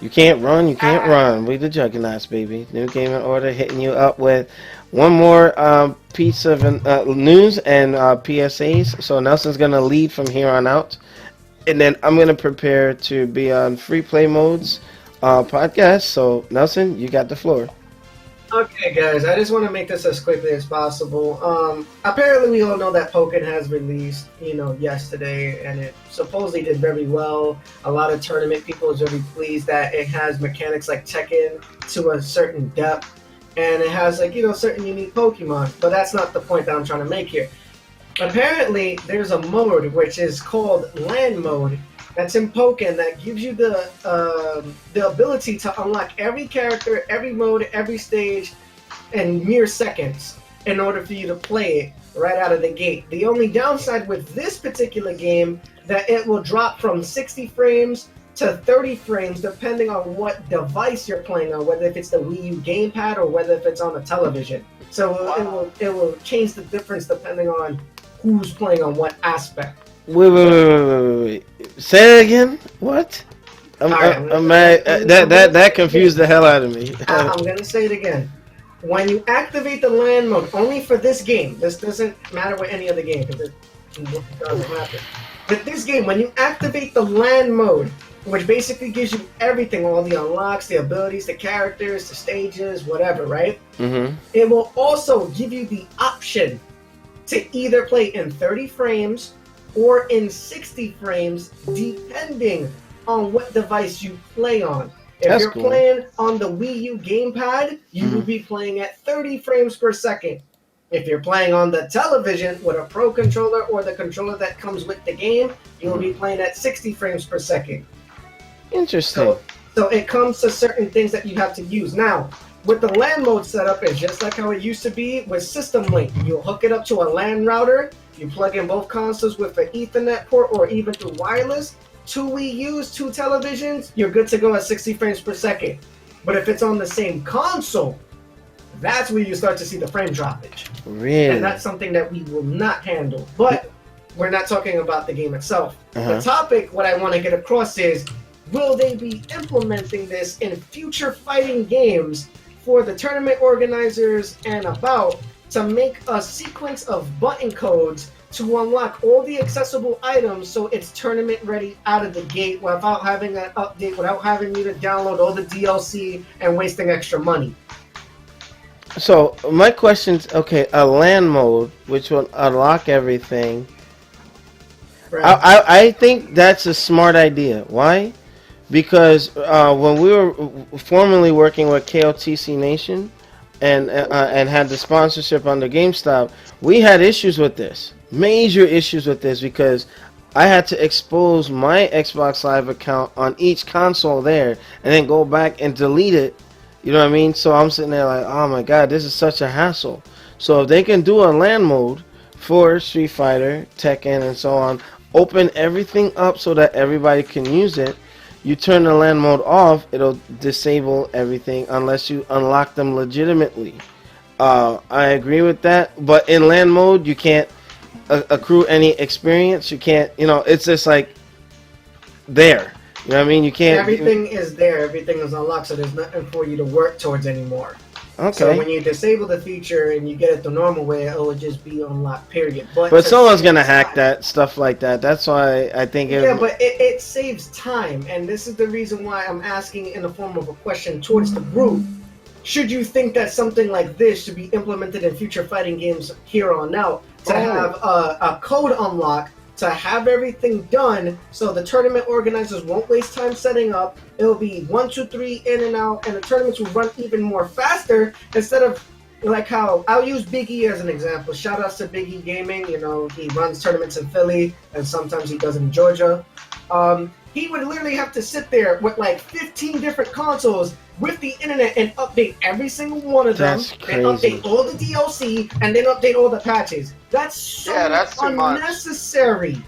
You can't run, you can't run. We the juggernauts, baby. New Gaming Order hitting you up with one more piece of news and PSAs. So Nelson's gonna lead from here on out, and then I'm gonna prepare to be on free play modes podcast. So Nelson, you got the floor. Okay, guys, I just want to make this as quickly as possible. Apparently, we all know that Pokken has released, yesterday, and it supposedly did very well. A lot of tournament people are very pleased that it has mechanics like Tekken to a certain depth, and it has certain unique Pokemon. But that's not the point that I'm trying to make here. Apparently, there's a mode which is called LAN mode that's in Pokken that gives you the ability to unlock every character, every mode, every stage in mere seconds in order for you to play it right out of the gate. The only downside with this particular game that it will drop from 60 frames to 30 frames depending on what device you're playing on, whether if it's the Wii U gamepad or whether if it's on a television. So it will change the difference depending on who's playing on what aspect. Wait. Say it again. What? I'm mad. That confused the hell out of me. I'm gonna say it again. When you activate the LAN mode, only for this game, this doesn't matter with any other game because it doesn't happen. But this game, when you activate the LAN mode, which basically gives you everything, all the unlocks, the abilities, the characters, the stages, whatever, right? Mm-hmm. It will also give you the option to either play in 30 frames or in 60 frames, depending on what device you play on. If you're playing on the Wii U gamepad, you will be playing at 30 frames per second. If you're playing on the television with a Pro controller or the controller that comes with the game, you'll be playing at 60 frames per second. Interesting. So it comes to certain things that you have to use. Now, with the LAN mode setup, it's just like how it used to be with System Link. You'll hook it up to a LAN router, you plug in both consoles with an Ethernet port or even through wireless, 2 Wii U's, 2 televisions, you're good to go at 60 frames per second. But if it's on the same console, that's where you start to see the frame droppage. Really? And that's something that we will not handle. But we're not talking about the game itself. The topic, what I want to get across is, will they be implementing this in future fighting games for the tournament organizers and about to make a sequence of button codes to unlock all the accessible items so it's tournament ready out of the gate without having an update, without having you to download all the DLC and wasting extra money? So my question's, okay, a LAN mode which will unlock everything. Right. I think that's a smart idea. Why? Because when we were formerly working with KOTC Nation and had the sponsorship under GameStop, we had issues with this, major issues with this, because I had to expose my Xbox Live account on each console there and then go back and delete it. You know what I mean? So I'm sitting there like, oh my god, this is such a hassle. So if they can do a LAN mode for Street Fighter, Tekken, and so on, open everything up so that everybody can use it. You turn the LAN mode off, it'll disable everything unless you unlock them legitimately. I agree with that, but in LAN mode, you can't accrue any experience. You can't, it's just like there. You know what I mean? You can't. Everything is there. Everything is unlocked, so there's nothing for you to work towards anymore. Okay. So when you disable the feature and you get it the normal way, it will just be unlocked, period. But someone's going to hack that, stuff like that. That's why I think it... Yeah, but it saves time, and this is the reason why I'm asking in the form of a question towards the group. Should you think that something like this should be implemented in future fighting games here on out to have a code unlock, to have everything done so the tournament organizers won't waste time setting up. It'll be 1, 2, 3 in and out, and the tournaments will run even more faster instead of like how I'll use Big E as an example. Shout outs to Big E Gaming. He runs tournaments in Philly and sometimes he does in Georgia. He would literally have to sit there with like 15 different consoles with the internet and update every single one of them. That's crazy. And update all the DLC and then update all the patches. That's that's too unnecessary.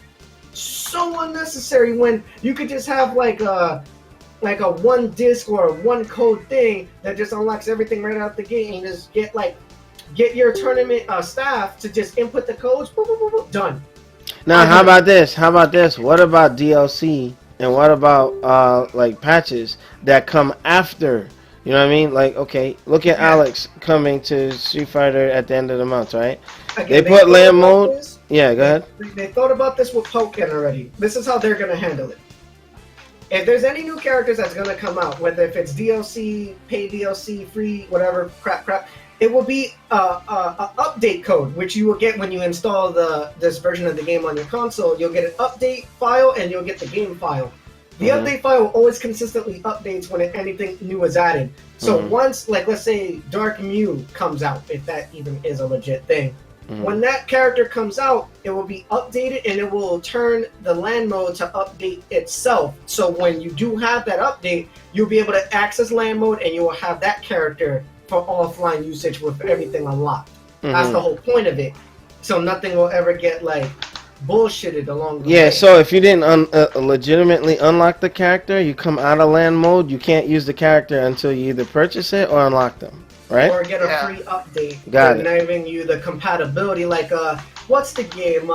So unnecessary when you could just have like a one disc or a one code thing that just unlocks everything right out the gate and just get your tournament staff to just input the codes. Boop, boop, boop, boop, done. Now, how about this? What about DLC And what about like patches that come after? You know what I mean? Like, okay, look at Yeah. Alex coming to Street Fighter at the end of the month, right? They Again, they put thought land about mode. this. Yeah, go ahead. They thought about this with Pokken already. This is how they're gonna handle it. If there's any new characters that's gonna come out, whether if it's DLC, pay DLC, free, whatever crap, it will be a update code, which you will get when you install this version of the game on your console. You'll get an update file and you'll get the game file. The update file always consistently updates when anything new is added. So once, like, let's say Dark Mew comes out, if that even is a legit thing, when that character comes out, it will be updated and it will turn the LAN mode to update itself. So when you do have that update, you'll be able to access LAN mode and you will have that character for offline usage with everything unlocked. That's the whole point of it. So nothing will ever get, like, bullshitted along the way. Yeah, so if you didn't legitimately unlock the character, you come out of LAN mode, you can't use the character until you either purchase it or unlock them, right? Or get a free update. Got it. Giving you the compatibility, like, what's the game?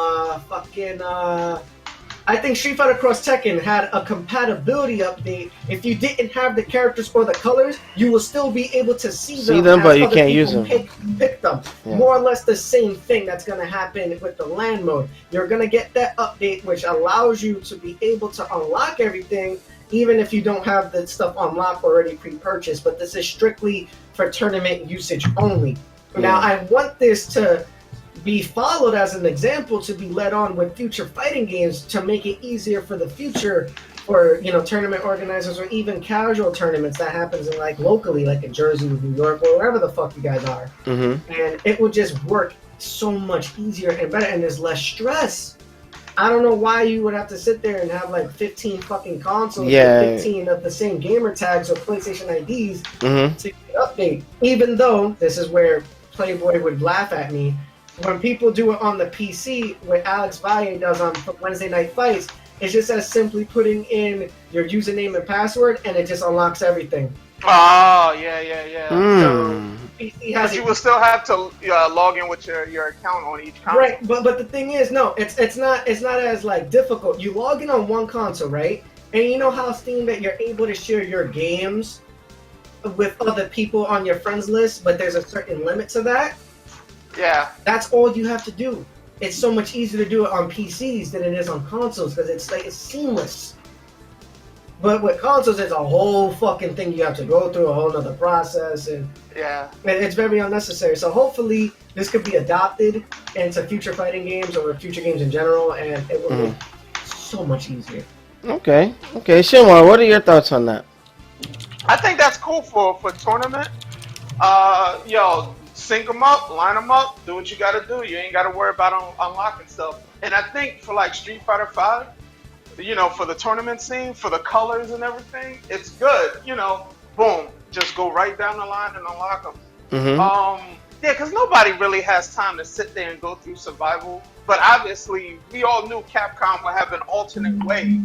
I think Street Fighter Cross Tekken had a compatibility update. If you didn't have the characters or the colors, you will still be able to see them but you can't use them. Pick them. Yeah. More or less the same thing that's going to happen with the LAN mode. You're going to get that update, which allows you to be able to unlock everything, even if you don't have the stuff unlocked already pre-purchased. But this is strictly for tournament usage only. Now, I want this to be followed as an example to be led on with future fighting games to make it easier for the future for, you know, tournament organizers or even casual tournaments that happens in, like, locally, like in Jersey, New York, or wherever the fuck you guys are. And it would just work so much easier and better, and there's less stress. I don't know why you would have to sit there and have like 15 fucking consoles with 15 of the same gamer tags or PlayStation IDs to update. Even though this is where Playboy would laugh at me. When people do it on the PC, what Alex Valle does on Wednesday Night Fights, it's just as simply putting in your username and password, and it just unlocks everything. Oh, yeah. So PC has. But you will still have to log in with your account on each console. Right, but the thing is, no, it's not as like difficult. You log in on one console, right? And you know how Steam that you're able to share your games with other people on your friends list, but there's a certain limit to that. Yeah. That's all you have to do. It's so much easier to do it on PCs than it is on consoles because it's seamless. But with consoles, it's a whole fucking thing you have to go through, a whole other process, and it's very unnecessary. So hopefully this could be adopted into future fighting games or future games in general, and it will be so much easier. Okay, Shinwar, what are your thoughts on that? I think that's cool for tournament. Sync them up, line them up, do what you gotta do. You ain't gotta worry about unlocking stuff. And I think for like Street Fighter 5, you know, for the tournament scene, for the colors and everything, it's good. You know, boom, just go right down the line and unlock them. Because nobody really has time to sit there and go through survival. But obviously, we all knew Capcom would have an alternate way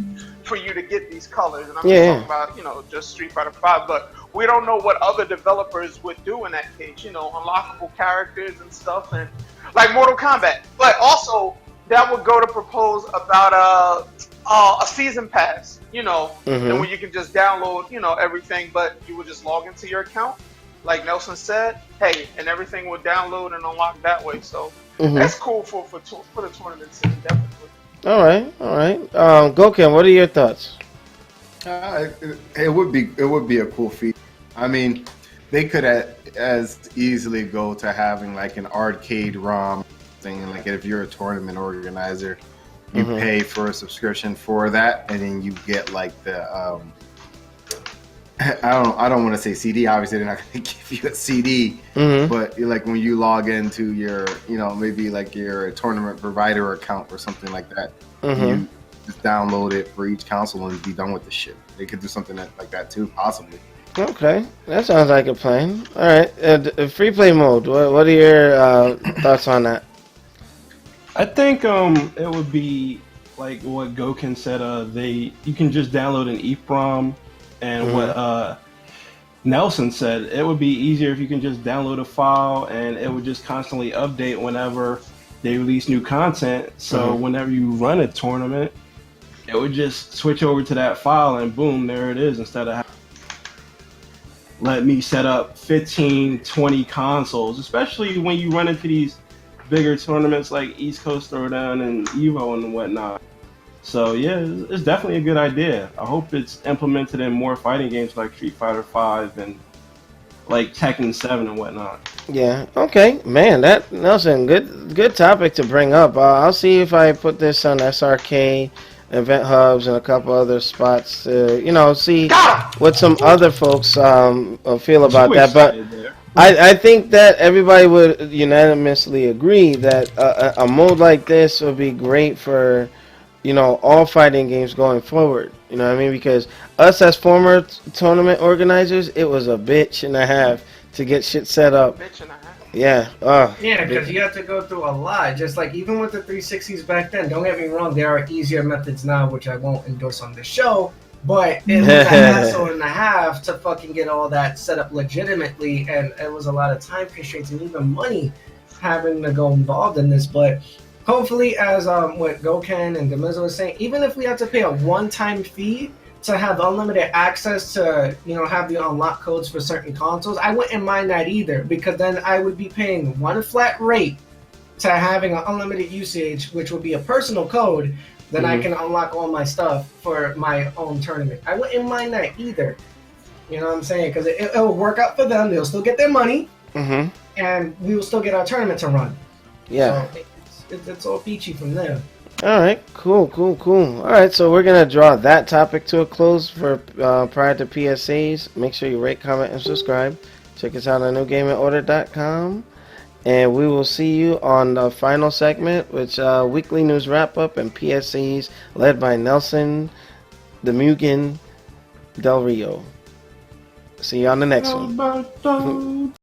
for you to get these colors. And I'm just talking about, you know, just Street Fighter 5. But we don't know what other developers would do in that case. You know, unlockable characters and stuff. And like Mortal Kombat. Like, also, that would go to propose about a season pass, you know, and where you can just download, you know, everything, but you would just log into your account, like Nelson said, hey, and everything would download and unlock that way. So that's cool for the tournament scene, definitely. All right. Goken, what are your thoughts? It would be a cool feature. I mean, they could as easily go to having like an arcade ROM thing, like if you're a tournament organizer. You pay for a subscription for that, and then you get like the I don't want to say CD. Obviously, they're not going to give you a CD, but like when you log into your, you know, maybe like your tournament provider account or something like that, you just download it for each console and be done with the shit. They could do something like that too, possibly. Okay, that sounds like a plan. All right, free play mode. What are your thoughts on that? I think it would be like what Goken said. You can just download an EEPROM, and what Nelson said, it would be easier if you can just download a file, and it would just constantly update whenever they release new content. So whenever you run a tournament, it would just switch over to that file and boom, there it is, instead of let me set up 15, 20 consoles, especially when you run into these bigger tournaments like East Coast Throwdown and Evo and whatnot. So yeah, it's definitely a good idea. I hope it's implemented in more fighting games like Street Fighter V and like Tekken 7 and whatnot. Yeah. Okay, man. That Nelson, good topic to bring up. I'll see if I put this on SRK, Event Hubs, and a couple other spots to see what some other folks feel about that. But I think that everybody would unanimously agree that a mode like this would be great for all fighting games going forward. You know what I mean? Because us as former tournament organizers, it was a bitch and a half to get shit set up. Bitch and a half. Yeah. Yeah, because you have to go through a lot. Just like even with the 360s back then, don't get me wrong, there are easier methods now, which I won't endorse on this show. But it was a hassle and a half to fucking get all that set up legitimately, and it was a lot of time constraints and even money having to go involved in this. But hopefully, as what Goken and Demizo was saying, even if we have to pay a one-time fee to have unlimited access to, have the unlock codes for certain consoles, I wouldn't mind that either, because then I would be paying one flat rate to having an unlimited usage, which would be a personal code, then I can unlock all my stuff for my own tournament. I wouldn't mind that either. You know what I'm saying? Because it will work out for them. They'll still get their money, and we will still get our tournament to run. Yeah. So it's all peachy from there. All right, cool. All right, so we're gonna draw that topic to a close for prior to PSAs. Make sure you rate, comment, and subscribe. Check us out on Newgamingorder.com, and we will see you on the final segment, which weekly news wrap up and PSAs led by Nelson, the Mugen Del Rio. See you on the next one.